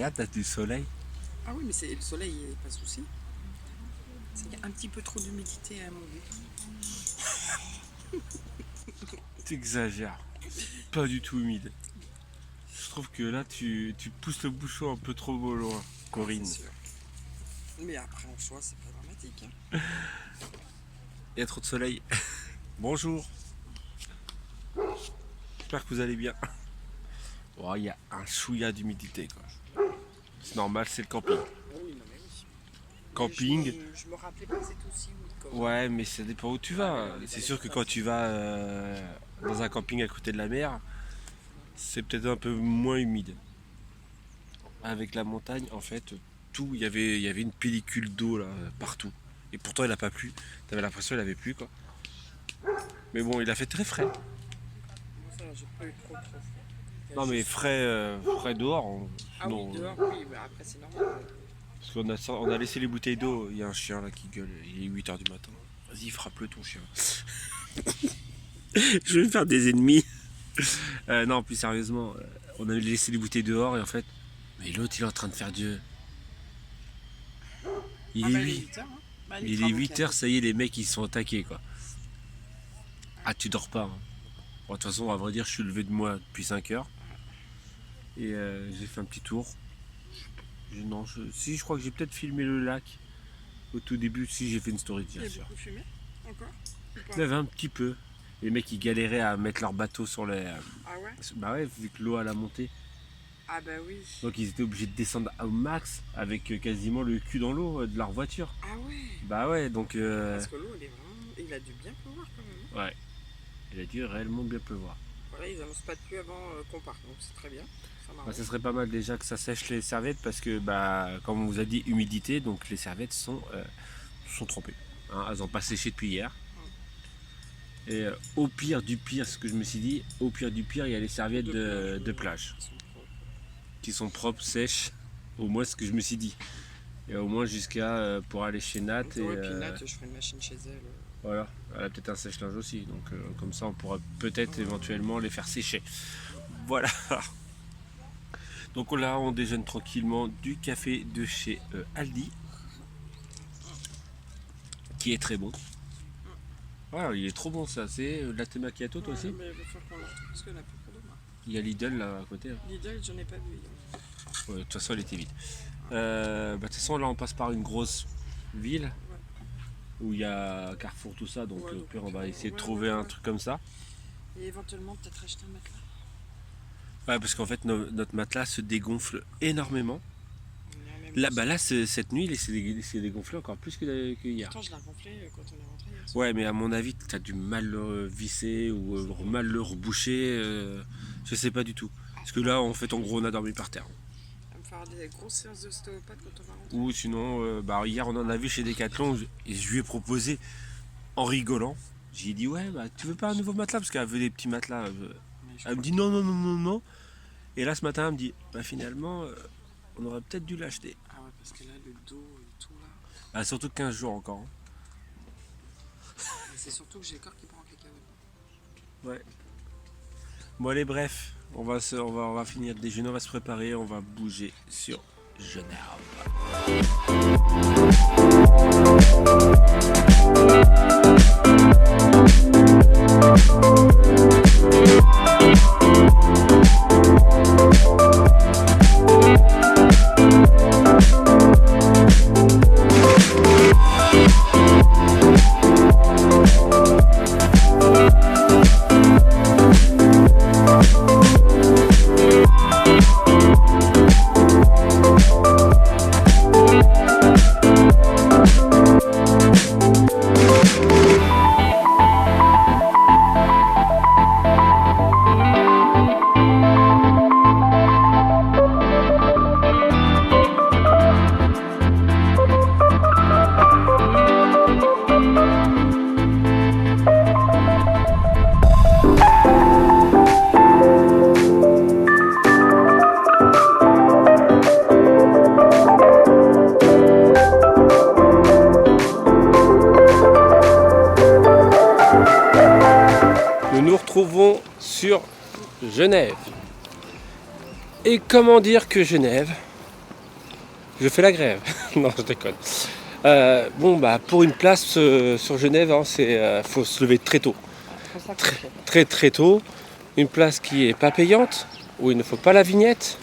là, t'as du soleil. Ah oui, mais c'est le soleil, il n'y a pas de souci. C'est un petit peu trop d'humidité à mon goût. T'exagères. Pas du tout humide. Je trouve que là, tu pousses le bouchon un peu trop loin, Corinne. C'est sûr. Mais après, en soi, c'est pas dramatique. Hein. Il y a trop de soleil. Bonjour. J'espère que vous allez bien. Oh, il y a un chouïa d'humidité, quoi. C'est normal, c'est le camping. Oui, non, mais oui. Camping. Je me rappelais pas que c'était aussi humide. Ouais, mais ça dépend où tu vas. C'est sûr que quand tu vas dans un camping à côté de la mer, c'est peut-être un peu moins humide. Avec la montagne, en fait, tout, il y avait une pellicule d'eau là, partout. Et pourtant, il n'a pas plu. T'avais l'impression qu'il avait plu, quoi. Mais bon, il a fait très frais. Moi, ça, j'ai pas eu trop froid. Non, mais frais dehors. Ah Non, oui, dehors, oui, mais après, c'est normal. parce qu'on a laissé les bouteilles d'eau. Il y a un chien là qui gueule. Il est 8h du matin. Vas-y, frappe-le ton chien. Je vais me faire des ennemis. Non, plus sérieusement, on avait laissé les bouteilles dehors et en fait, mais l'autre il est en train de faire Dieu. Il est 8. Hein. Bah, Il est 8h, ça y est, les mecs ils sont attaqués quoi. Ah, tu dors pas. Hein. Bon, de toute façon, à vrai dire, je suis levé de moi depuis 5h. Et j'ai fait un petit tour. Si, je crois que j'ai peut-être filmé le lac au tout début. Si, j'ai fait une story, bien sûr. Il y a beaucoup fumé encore. Il y avait un petit peu. Les mecs ils galéraient à mettre leur bateau sur les. Ah ouais. Bah ouais, vu que l'eau à la montée. Ah bah oui. Donc ils étaient obligés de descendre au max avec quasiment le cul dans l'eau de leur voiture. Ah ouais. Bah ouais, donc. Parce que l'eau, elle est vraiment. Il a dû bien pleuvoir quand même. Ouais. Il a dû réellement bien pleuvoir. Voilà, ils annoncent pas de pluie avant qu'on parte, donc c'est très bien. Bah, ça serait pas mal déjà que ça sèche les serviettes parce que, bah, comme on vous a dit, humidité, donc les serviettes sont trempées. Hein, elles n'ont pas séché depuis hier. Et au pire du pire, ce que je me suis dit, au pire du pire, il y a les serviettes de plage qui sont propres, sèches. Au moins, ce que je me suis dit. Et au moins jusqu'à pour aller chez Nat. Ouais, puis Nat, je ferai une machine chez elle. Voilà, elle a peut-être un sèche-linge aussi, donc comme ça on pourra peut-être éventuellement les faire sécher. Voilà. Donc là on déjeune tranquillement du café de chez Aldi, qui est très bon. Voilà, il est trop bon ça, c'est latte macchiato toi aussi. Mais il va falloir qu'on le retrouve parce qu'elle a plus pour demain. Il y a Lidl là à côté. Hein. Lidl, j'en ai pas vu. Ouais, de toute façon elle était vide. De toute façon là on passe par une grosse ville où il y a Carrefour tout ça, donc au pire on va essayer de trouver un truc comme ça. Et éventuellement peut-être acheter un matelas. Ouais, parce qu'en fait notre matelas se dégonfle énormément. Là, bah là cette nuit il s'est dégonflé encore plus que hier. Pourtant je l'ai gonflé quand on est rentré hier. Ouais, mais à mon avis tu as du mal le visser ou mal le reboucher, je sais pas du tout. Parce que là en fait en gros on a dormi par terre. On va me faire des grosses séances d'ostéopathe quand on va rentrer. Ou sinon, hier on en a vu chez Decathlon et je lui ai proposé en rigolant. J'ai dit ouais bah tu veux pas un nouveau matelas parce qu'elle veut des petits matelas. Elle me dit non non non non non. Et là ce matin elle me dit bah finalement on aurait peut-être dû l'acheter. Ah ouais parce que là le dos et tout là. Bah, surtout 15 jours encore. Hein. C'est surtout que j'ai le corps qui prend les carottes. Ouais. Bon allez bref, on va finir le déjeuner, on va se préparer, on va bouger sur Genève. Nous nous retrouvons sur Genève. Et comment dire que Genève, Je fais la grève. Non, je déconne. Bon, bah, pour une place sur Genève, hein, faut se lever très tôt. Très tôt. Une place qui est pas payante, où il ne faut pas la vignette.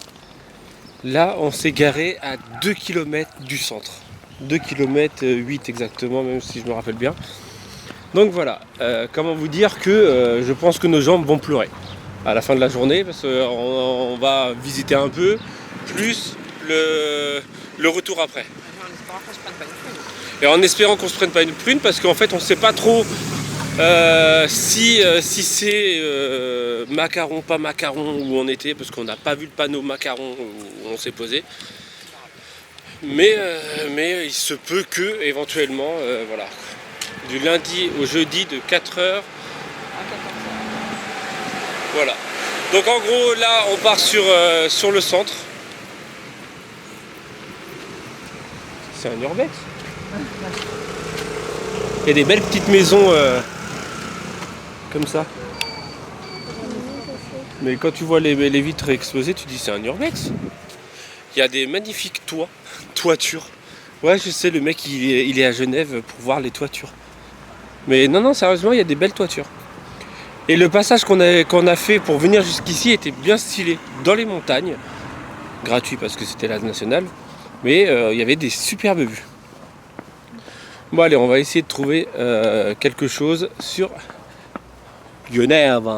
Là, on s'est garé à 2 km du centre. 2 km 8 exactement, même si je me rappelle bien. Donc voilà, comment vous dire que je pense que nos jambes vont pleurer à la fin de la journée, parce qu'on va visiter un peu, plus le retour après. Et en espérant qu'on se prenne pas une prune, parce qu'en fait on ne sait pas trop si c'est macaron, pas macaron où on était, parce qu'on n'a pas vu le panneau macaron où on s'est posé. Mais il se peut que éventuellement, voilà, du lundi au jeudi de 4h à 14h. Voilà. Donc en gros là on part sur le centre. C'est un urbex. Il y a des belles petites maisons comme ça. Mais quand tu vois les vitres explosées, tu dis c'est un urbex. Il y a des magnifiques toitures. Ouais, je sais, le mec il est à Genève pour voir les toitures. Mais non, sérieusement, il y a des belles toitures. Et le passage qu'on a fait pour venir jusqu'ici était bien stylé. Dans les montagnes. Gratuit parce que c'était la nationale. Mais il y avait des superbes vues. Bon allez, on va essayer de trouver quelque chose sur Genève.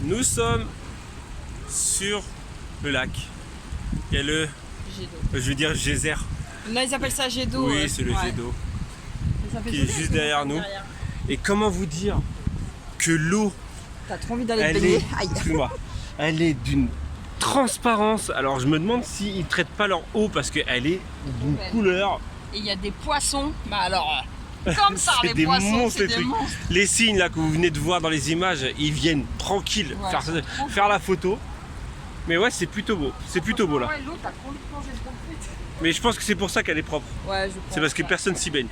Nous sommes sur le lac. Il y a le... Je veux dire geyser. Non, ils appellent ça jet d'eau. Oui, c'est le jet d'eau qui est juste derrière nous. Et comment vous dire que l'eau... T'as trop envie d'aller te baigner. Excuse-moi. Elle est d'une transparence. Alors je me demande s'ils ne traitent pas leur eau parce qu'elle est d'une couleur. Et il y a des poissons. Bah alors... Comme ça, c'est les des poissons, monstres, c'est les des trucs. monstres. Les signes là que vous venez de voir dans les images, ils viennent tranquilles faire la photo. Mais ouais, c'est plutôt beau. C'est plutôt beau là. Ouais, l'eau, t'as trop envie de plonger dedans. Mais je pense que c'est pour ça qu'elle est propre. Ouais, je pense. C'est parce que personne s'y baigne.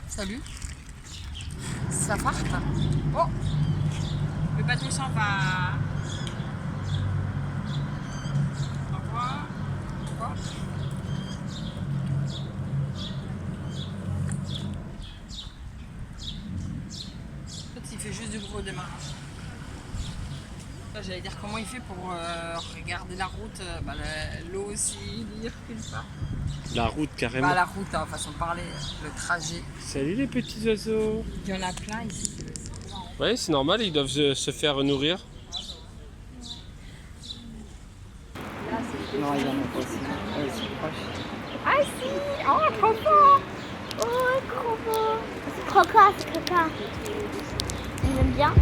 Salut. Ça part. Oh, le bateau s'en va. Au revoir. Oh. En fait, il fait juste du gros démarrage. J'allais dire comment il fait pour regarder la route, l'eau aussi, il recule pas. La route carrément. Bah, la route, façon de parler, le trajet. Salut les petits oiseaux. Il y en a plein ici. Oui, c'est normal, ils doivent se faire nourrir. Non, il y en a pas aussi. Ils sont proches. Ah si! Oh, trop beau! Oh, trop beau! C'est croquant, c'est croquant. J'aime bien.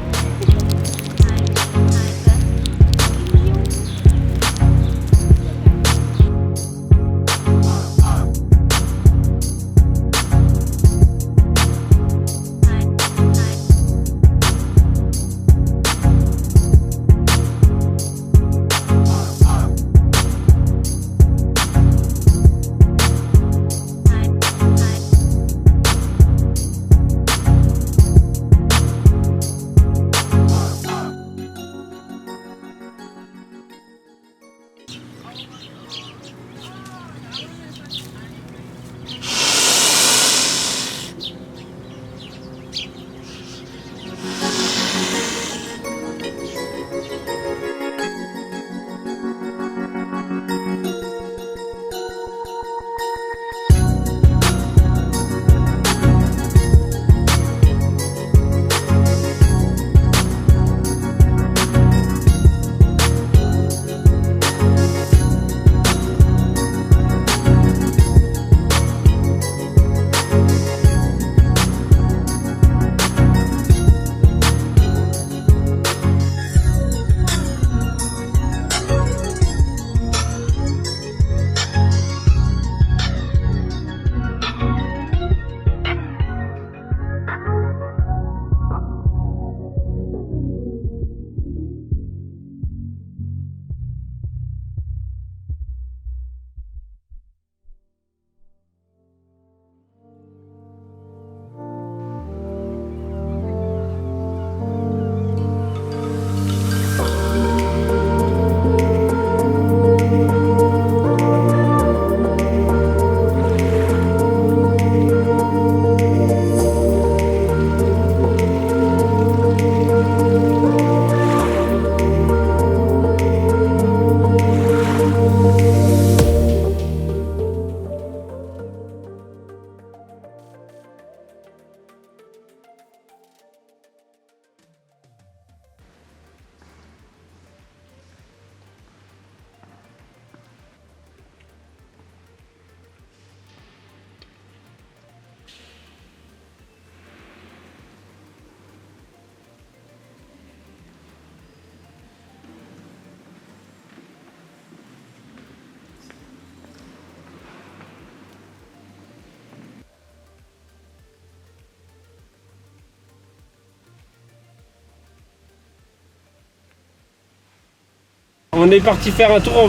On est parti faire un tour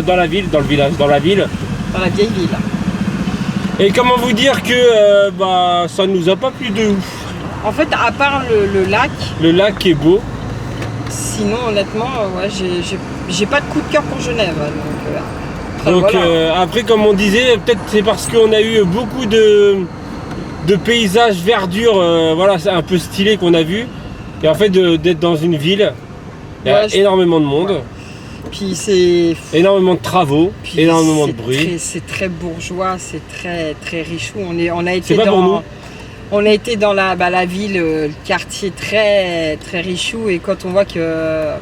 dans la ville, dans le village, dans la ville. Dans la vieille ville. Et comment vous dire que ça nous a pas plu de ouf. En fait, à part le lac, Le lac est beau. sinon honnêtement, ouais, j'ai pas de coup de cœur pour Genève. Donc, après, voilà. Après, comme on disait, peut-être c'est parce qu'on a eu beaucoup de paysages verdure, voilà, c'est un peu stylé qu'on a vu. Et en fait, d'être dans une ville, il y a énormément de monde. Puis c'est énormément de travaux, puis énormément de bruit. C'est très bourgeois, c'est très richou. On a été C'est pas pour nous. On a été dans la ville, le quartier très richou, et quand on voit que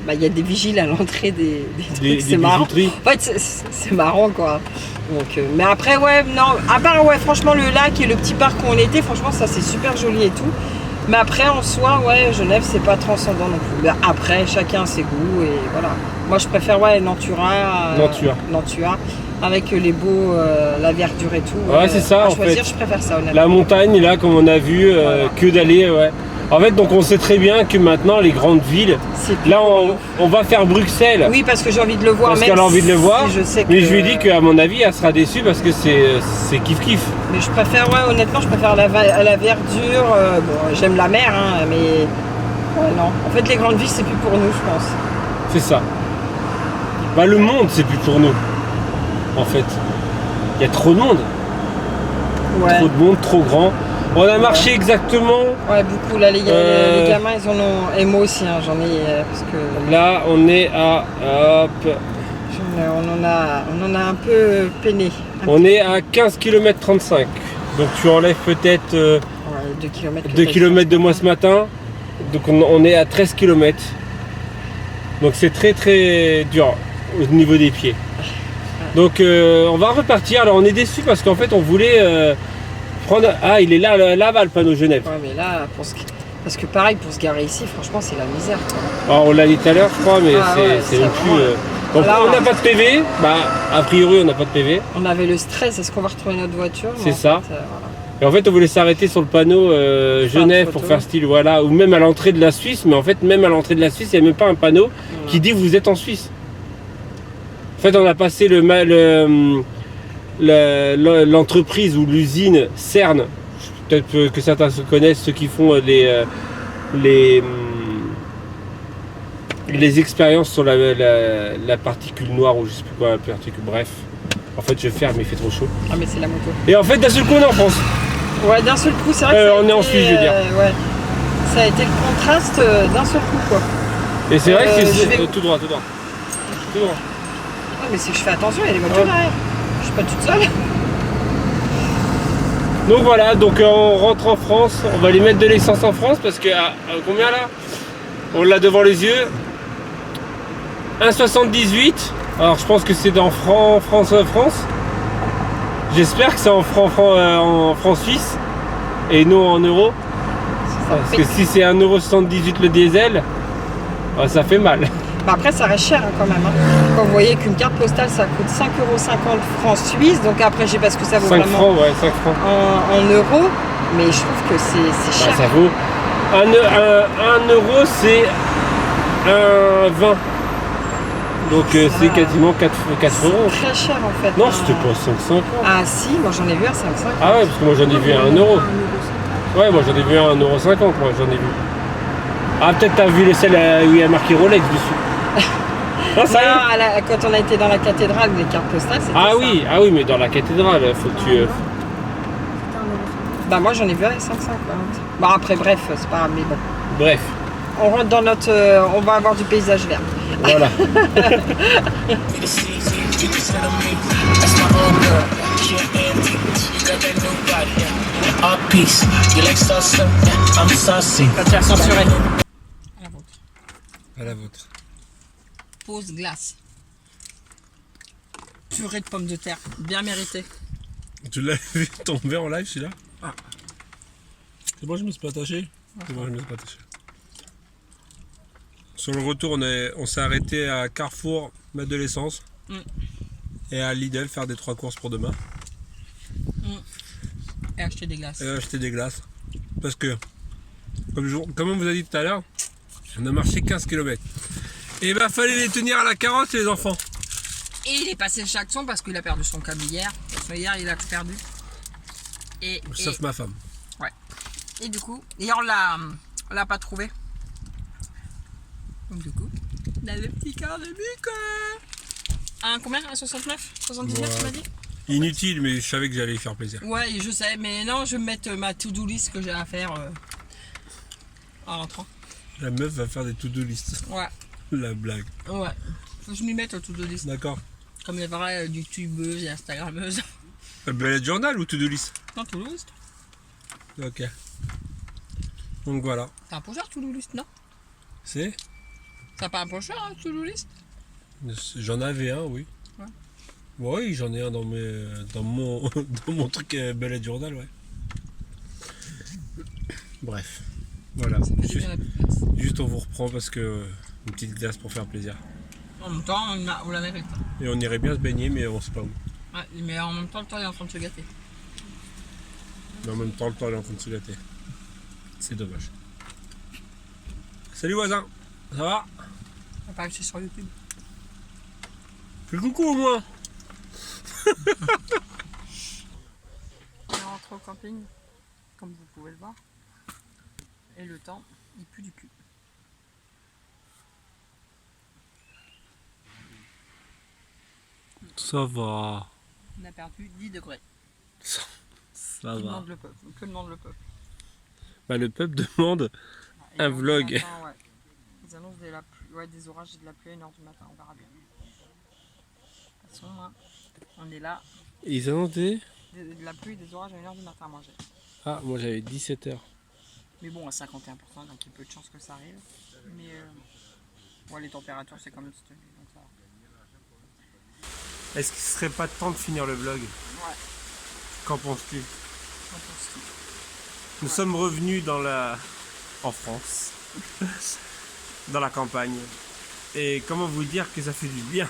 y a des vigiles à l'entrée des trucs, c'est marrant. En fait, c'est marrant quoi. Donc, mais après à part franchement le lac et le petit parc où on était, franchement ça c'est super joli et tout. Mais après en soi, Genève c'est pas transcendant non plus. Mais après chacun ses goûts et voilà. Moi je préfère Nantua. Avec les beaux, la verdure et tout. Ouais, c'est ça. À choisir, je préfère ça honnêtement. La montagne, là, comme on a vu, que d'aller. En fait, donc on sait très bien que maintenant, les grandes villes, là, on va faire Bruxelles. Oui, parce que j'ai envie de le voir. Parce qu'elle a envie de le voir. Mais je lui ai dit qu'à mon avis, elle sera déçue parce que c'est kiff-kiff. Mais je préfère, honnêtement, je préfère la verdure. Bon, j'aime la mer, hein, mais non. En fait, les grandes villes, c'est plus pour nous, je pense. C'est ça. Le monde, c'est plus pour nous. En fait, il y a trop de monde. Trop de monde, trop grand. On a marché exactement. Ouais, beaucoup. Là, les gamins, ils en ont. Et moi aussi, hein, j'en ai. Parce que là, on est à. Hop. On en a un peu peiné. On est à 15 km 35. Donc tu enlèves peut-être 2 km. 2 km de moi ce matin. Donc on est à 13 km. Donc c'est très très dur au niveau des pieds. Donc on va repartir. Alors on est déçus parce qu'en fait on voulait prendre... Ah, il est là-bas le panneau Genève. Ouais, mais là, parce que pareil, pour se garer ici, franchement, c'est la misère. Quoi. Alors, on l'a dit tout à l'heure, je crois, mais c'est même plus... Donc là, on n'a pas de PV. Bah, a priori, on n'a pas de PV. On avait le stress, est-ce qu'on va retrouver notre voiture? C'est ça. Voilà. Et en fait, on voulait s'arrêter sur le panneau Genève pour faire style, voilà, ou même à l'entrée de la Suisse. Mais en fait, même à l'entrée de la Suisse, il n'y a même pas un panneau qui dit vous êtes en Suisse. En fait, on a passé l'entreprise ou l'usine CERN. Peut-être que certains se connaissent, ceux qui font les expériences sur la particule noire ou je sais plus quoi, la particule, bref. En fait, je ferme, il fait trop chaud. Ah, mais c'est la moto. Et en fait, d'un seul coup, on est en France. Ouais, d'un seul coup, c'est vrai que on est en Suisse, je veux dire. Ouais. Ça a été le contraste d'un seul coup, quoi. Et c'est vrai que c'est vais... tout droit. Tout droit. Ah, mais c'est que je fais attention, il y a des voitures derrière. Je suis pas toute seule. Donc voilà, donc on rentre en France. On va aller mettre de l'essence en France parce que à combien là? On l'a devant les yeux. 1,78. Alors je pense que c'est dans France. J'espère que c'est en francs suisses et non en euros. Parce que si c'est 1,78 € le diesel, ça fait mal. Bah après ça reste cher hein, quand même. Hein. Quand vous voyez qu'une carte postale ça coûte 5,50 € francs suisses, donc après je sais pas ce que ça vaut 5 vraiment francs, ouais, 5 francs. En euros, mais je trouve que c'est cher. Bah, ça vaut 1 euro, c'est 1,20. Donc c'est quasiment 4 euros. C'est très cher en fait. Non, c'était pas 5,50. Ah si, moi j'en ai vu à 5,50. Ah ouais, parce que moi j'en ai vu à 1 euro. Ouais, moi j'en ai vu à 1,50 €, moi j'en ai vu. Ah, peut-être t'as vu celle où il y a marqué Rolex dessus. Non, ça quand on a été dans la cathédrale, les cartes postales, c'était ah ça. Oui, mais dans la cathédrale, faut que tu... Bah moi j'en ai vu à 5,50. Bon après bref, c'est pas grave, mais bon. Bref. On rentre dans notre... on va avoir du paysage vert. Voilà. Quand tu as censuré. À la vôtre. Pause glace. Purée de pommes de terre, bien méritée. Tu l'as vu tomber en live celui-là? Ah. C'est bon, je me suis pas attaché. C'est bon, je me suis pas attaché. Sur le retour, on s'est arrêté à Carrefour, mettre de l'essence. Et à Lidl, faire des 3 courses pour demain. Et acheter des glaces. Parce que, comme on vous a dit tout à l'heure, on a marché 15 km. Et bah fallait les tenir à la carotte les enfants. Et il est passé le Jackson parce qu'il a perdu son câble hier. Hier il a tout perdu. Sauf ma femme. Ouais. Et du coup, hier on l'a pas trouvé. Donc du coup, on a le petit cœur de Buco. Combien? 1,69 79 tu m'as dit? Inutile, mais je savais que j'allais lui faire plaisir. Ouais, je sais, mais non, je vais mettre ma to-do list que j'ai à faire en rentrant. La meuf va faire des to-do list. Ouais. La blague. Ouais. Faut que je m'y mette au to-do list. D'accord. Comme les vraies youtubeuses et instagrammeuses. Bullet journal ou to-do list? Non, to-do list. Ok. Donc voilà. C'est un peu cher, to-do list, non? C'est? Ça pas un peu cher, hein, to-do list? J'en avais un, oui. Ouais. Oui, j'en ai un dans mon dans mon truc bullet journal, ouais. Bref. Voilà. Juste on vous reprend parce que une petite glace pour faire plaisir. En même temps, on la mérite. Et on irait bien se baigner, mais on sait pas où. Ouais, mais en même temps, le temps il est en train de se gâter. Mais en même temps, le temps il est en train de se gâter. C'est dommage. Salut voisin, ça va? On va pas acheter sur YouTube. Fais coucou au moins. On est rentré au camping, comme vous pouvez le voir. Et le temps, il pue du cul. Ça va. On a perdu 10 degrés. Ça Que va. demande le peuple? Que demande le peuple? Bah, le peuple demande un vlog. Matin, ouais. Ils annoncent des orages et de la pluie à 1h du matin, on verra bien. De toute façon, on est là. Ils annoncent de la pluie et des orages à 1h du matin à manger. Ah, moi j'avais 17h. Mais bon, à 51%, donc il y a peu de chances que ça arrive. Mais ouais, les températures, c'est quand même tenu. Donc ça va. Est-ce qu'il serait pas temps de finir le vlog? Ouais. Qu'en penses-tu? Qu'en penses-tu? Nous sommes revenus en France, dans la campagne. Et comment vous dire que ça fait du bien?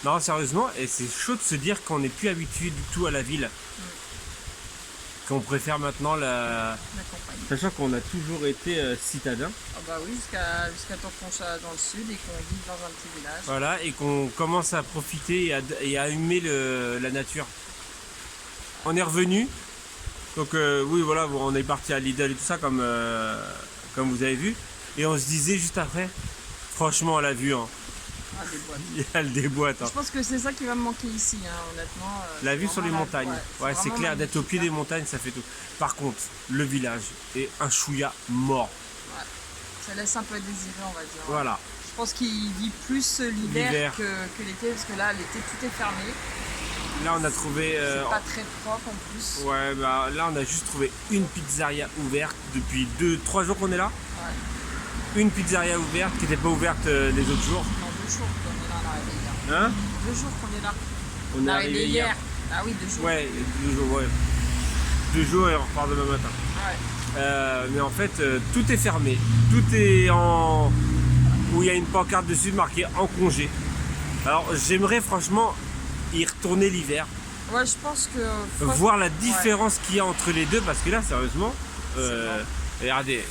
Non, sérieusement, et c'est chaud de se dire qu'on n'est plus habitué du tout à la ville. Qu'on préfère maintenant la campagne. Sachant qu'on a toujours été citadin. Ah bah oui, jusqu'à temps qu'on soit dans le sud et qu'on vive dans un petit village. Voilà, et qu'on commence à profiter et à aimer la nature. On est revenu. Donc oui, voilà, on est parti à Lidl et tout ça, comme vous avez vu. Et on se disait juste après, franchement, la vue, hein. Ah, des boîtes. Il y a des boîtes. Hein. Je pense que c'est ça qui va me manquer ici, hein, honnêtement. La vue sur les montagnes. Ouais, c'est clair, d'être au pied des montagnes. montagnes, ça fait tout. Par contre, le village est un chouïa mort. Ouais. Ça laisse un peu à désirer, on va dire. Voilà. Je pense qu'il vit plus l'hiver que l'été, parce que là, l'été, tout est fermé. Là, on a trouvé... c'est pas très propre en plus. Ouais, bah là, on a juste trouvé une pizzeria ouverte depuis 2-3 jours qu'on est là. Ouais. Une pizzeria ouverte qui n'était pas ouverte les autres jours. Non, 2 jours qu'on est là, on est arrivé hier. Hein? 2 jours qu'on est là. On est arrivé hier. Ah oui, 2 jours. Ouais, 2 jours, ouais. 2 jours et on repart demain matin. Ouais. Mais en fait, tout est fermé. Tout est en... où il y a une pancarte dessus marquée en congé. Alors, j'aimerais franchement y retourner l'hiver. Ouais, je pense que... Voir la différence qu'il y a entre les deux, parce que là, sérieusement, regardez,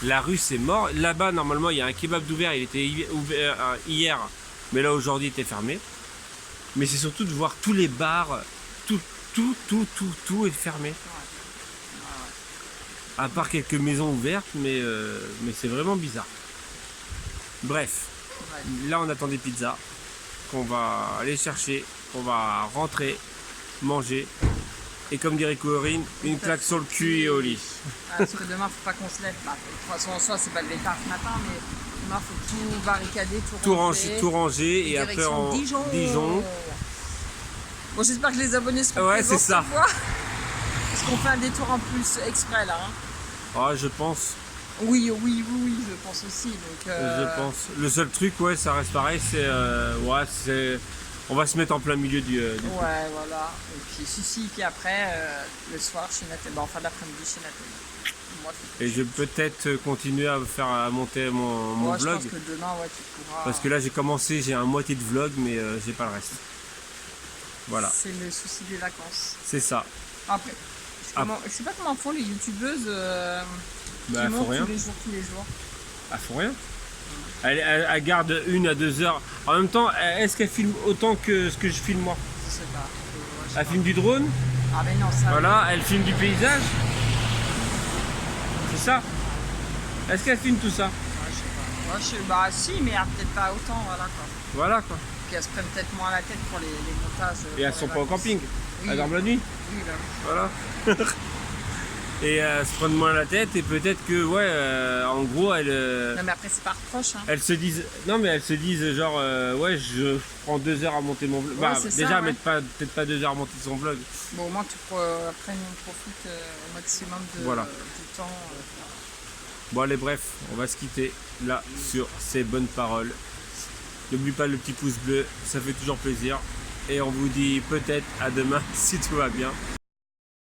la rue c'est mort. Là-bas, normalement, il y a un kebab d'ouvert, il était ouvert hier, mais là, aujourd'hui, il était fermé. Mais c'est surtout de voir tous les bars, tout est fermé. À part quelques maisons ouvertes, mais c'est vraiment bizarre. Bref, là, on attend des pizzas qu'on va aller chercher, qu'on va rentrer, manger. Et comme dirait Corinne, une claque sur le cul et au lit. Parce que demain, faut pas qu'on se lève. Bah, de toute façon, en soi, c'est pas lever tard ce matin, mais demain, faut tout barricader, tout ranger et après en Dijon. Bon, j'espère que les abonnés seront ouais, présents c'est ça. cette fois. Parce qu'on fait un détour en plus exprès là. Hein. Ah, je pense. Oui, je pense aussi. Donc, je pense. Le seul truc, ouais, ça reste pareil, c'est on va se mettre en plein milieu du ouais, voilà. Et puis puis après, le soir chez Nathalie, en fin d'après-midi chez Nathalie. Moi, et je vais peut-être continuer à monter mon vlog. Je pense que demain, tu pourras. Parce que là, j'ai un moitié de vlog, mais j'ai pas le reste. Voilà. C'est le souci des vacances. C'est ça. Après, je sais pas comment font les youtubeuses qui montent tous les jours. Elles font rien. Elle garde 1 à 2 heures. En même temps, est-ce qu'elle filme autant que ce que je filme moi? Je sais pas. Elle filme du drone. Ah mais non, ça... Voilà, elle filme du paysage. C'est ça? Est-ce qu'elle filme tout ça? Ouais, je sais pas. Bah si, mais peut-être pas autant, voilà quoi. Voilà quoi. Puis elles se prennent peut-être moins la tête pour les montages. Et elles sont pas au camping. Oui. Elles dorment la nuit. Oui, là. Voilà. Et se prennent moins la tête et peut-être que en gros elles. Non mais après c'est pas reproche. Hein. Elles se disent. Non mais elles se disent genre ouais je prends 2 heures à monter mon vlog. Ouais, déjà peut-être pas 2 heures à monter son vlog. Bon au moins après on profite au maximum du temps. Bon allez bref, on va se quitter là sur ces bonnes paroles. N'oublie pas le petit pouce bleu, ça fait toujours plaisir. Et on vous dit peut-être à demain si tout va bien.